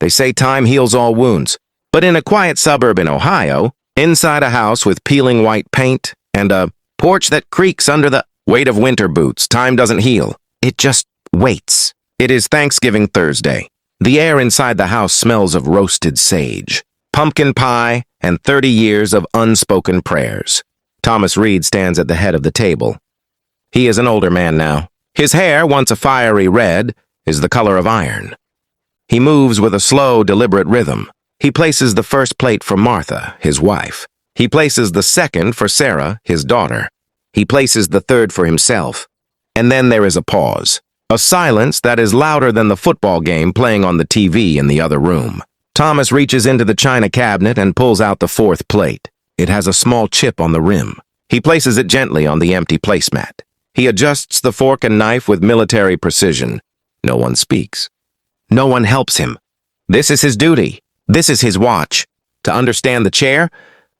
They say time heals all wounds. But in a quiet suburb in Ohio, inside a house with peeling white paint and a porch that creaks under the weight of winter boots, time doesn't heal. It just waits. It is Thanksgiving Thursday. The air inside the house smells of roasted sage, pumpkin pie, and 30 years of unspoken prayers. Thomas Reed stands at the head of the table. He is an older man now. His hair, once a fiery red, is the color of iron. He moves with a slow, deliberate rhythm. He places the first plate for Martha, his wife. He places the second for Sarah, his daughter. He places the third for himself. And then there is a pause. A silence that is louder than the football game playing on the TV in the other room. Thomas reaches into the china cabinet and pulls out the fourth plate. It has a small chip on the rim. He places it gently on the empty placemat. He adjusts the fork and knife with military precision. No one speaks. No one helps him. This is his duty. This is his watch. To understand the chair,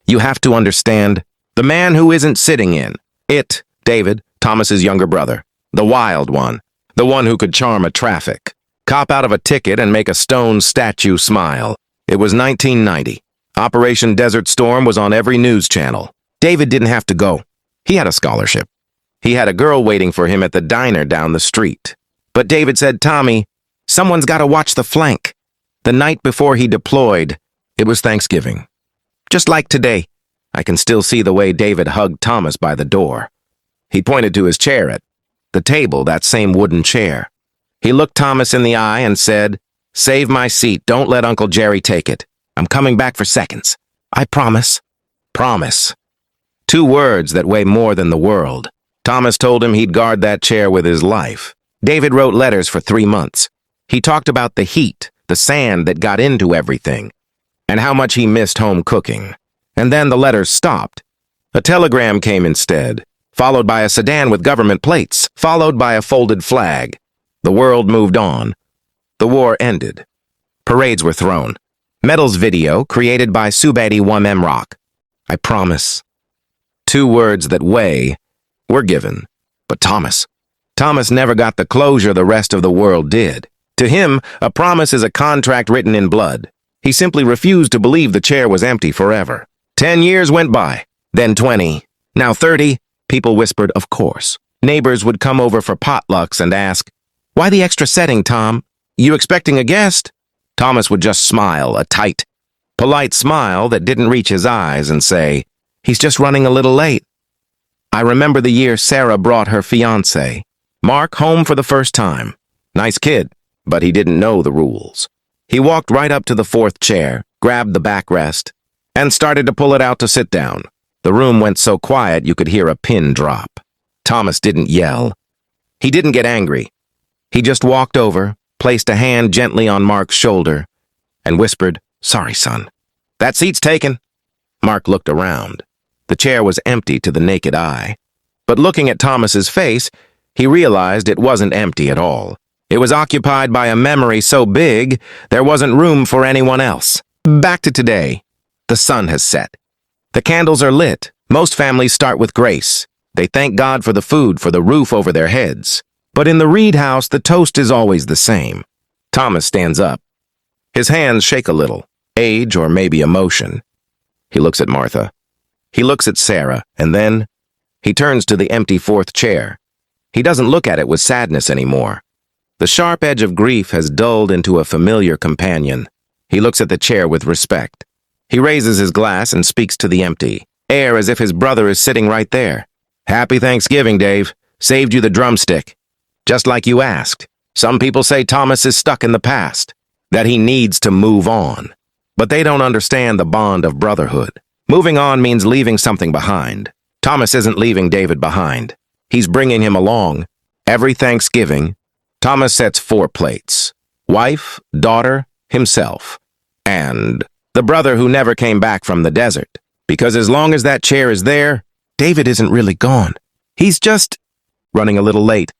you have to understand the man who isn't sitting in it. David, Thomas's younger brother. The wild one. The one who could charm a traffic. Cop out of a ticket and make a stone statue smile. It was 1990. Operation Desert Storm was on every news channel. David didn't have to go. He had a scholarship. He had a girl waiting for him at the diner down the street. But David said, "Tommy, someone's got to watch the flank." The night before he deployed, it was Thanksgiving. Just like today, I can still see the way David hugged Thomas by the door. He pointed to his chair at the table, that same wooden chair. He looked Thomas in the eye and said, "Save my seat. Don't let Uncle Jerry take it. I'm coming back for seconds. I promise." Promise. 2 words that weigh more than the world. Thomas told him he'd guard that chair with his life. David wrote letters for 3 months. He talked about the heat, the sand that got into everything, and how much he missed home cooking. And then the letters stopped. A telegram came instead, followed by a sedan with government plates, followed by a folded flag. The world moved on. The war ended. Parades were thrown. Medals video created by Subadi Wamemrock. I promise. 2 words that weigh were given. But Thomas never got the closure the rest of the world did. To him, a promise is a contract written in blood. He simply refused to believe the chair was empty forever. 10 years went by, then 20, now 30. People whispered, "Of course." Neighbors would come over for potlucks and ask, "Why the extra setting, Tom? You expecting a guest?" Thomas would just smile, a tight, polite smile that didn't reach his eyes, and say, "He's just running a little late." I remember the year Sarah brought her fiancé, Mark, home for the first time. Nice kid, but he didn't know the rules. He walked right up to the 4th chair, grabbed the backrest, and started to pull it out to sit down. The room went so quiet you could hear a pin drop. Thomas didn't yell. He didn't get angry. He just walked over, placed a hand gently on Mark's shoulder, and whispered, "Sorry, son. That seat's taken." Mark looked around. The chair was empty to the naked eye. But looking at Thomas's face, he realized it wasn't empty at all. It was occupied by a memory so big, there wasn't room for anyone else. Back to today. The sun has set. The candles are lit. Most families start with grace. They thank God for the food, for the roof over their heads. But in the Reed house, the toast is always the same. Thomas stands up. His hands shake a little, age or maybe emotion. He looks at Martha. He looks at Sarah, and then he turns to the empty 4th chair. He doesn't look at it with sadness anymore. The sharp edge of grief has dulled into a familiar companion. He looks at the chair with respect. He raises his glass and speaks to the empty air as if his brother is sitting right there. "Happy Thanksgiving, Dave. Saved you the drumstick. Just like you asked. Some people say Thomas is stuck in the past, that he needs to move on. But they don't understand the bond of brotherhood. Moving on means leaving something behind. Thomas isn't leaving David behind. He's bringing him along. Every Thanksgiving, Thomas sets 4 plates. Wife, daughter, himself, and the brother who never came back from the desert. Because as long as that chair is there, David isn't really gone. He's just running a little late.